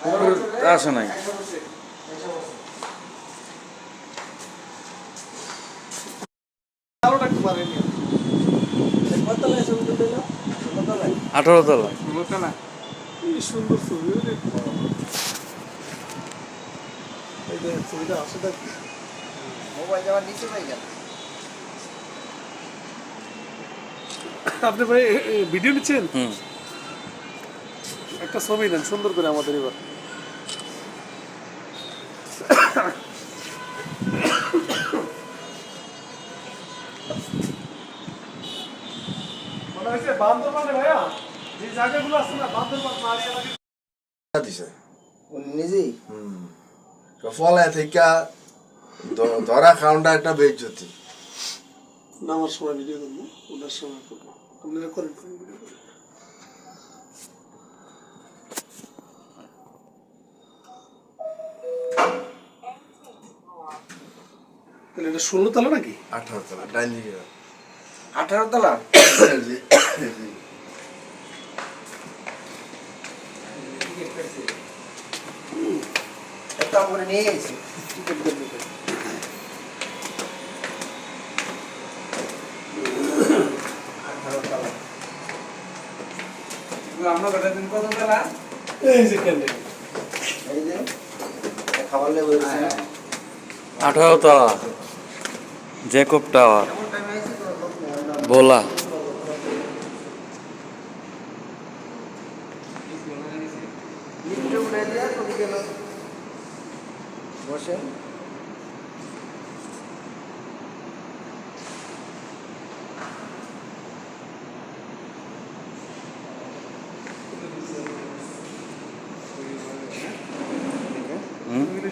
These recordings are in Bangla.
পুকুর আসে নাই। আরোটা একটু বাড়াই নিয়ে। কততলায় ছবিটা দিল? 18 তলা। ষোলোতলা। কি সুন্দর ছবি রে। এই যে ছবিটা আসলে মোবাইল যাওয়ার নিচে পাই কেন? আপনি ভাই ভিডিও নিচ্ছেন? হুম। একটা ছবি নেন সুন্দর করে আমাদের এবার। মনে হচ্ছে বান্দরবানে ভাইয়া যে জায়গাগুলো আছে না বান্দরবান পাহাড়ি এলাকা দিছে উনি নিজেই ফলে থেকে ধরা খাওয়াটা একটা বেজ্জতি। নামার সময় ভিডিও করবো ওনার সময় করবো আপনারা করেন ভিডিও করেন। তাহলে এটা 16 তলা নাকি? 18 তলা ডাইন দিকে 18 তলা। জি, জি। এত করে নিয়ে গেছি টিকিট করবে তো। 18 তলা। আমরা কত দিন কত তলা? এই যে ক্যান্ডেল এই যে খাবার লেগে রয়েছে না? 18 তলা জ্যাকব টাওয়ার এমন টাইম আইছে তো লোক নেই। ভোলা। লিফটে উঠে দিয়া তুমি গেল বসেন।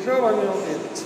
সব আমি ওকে দিচ্ছি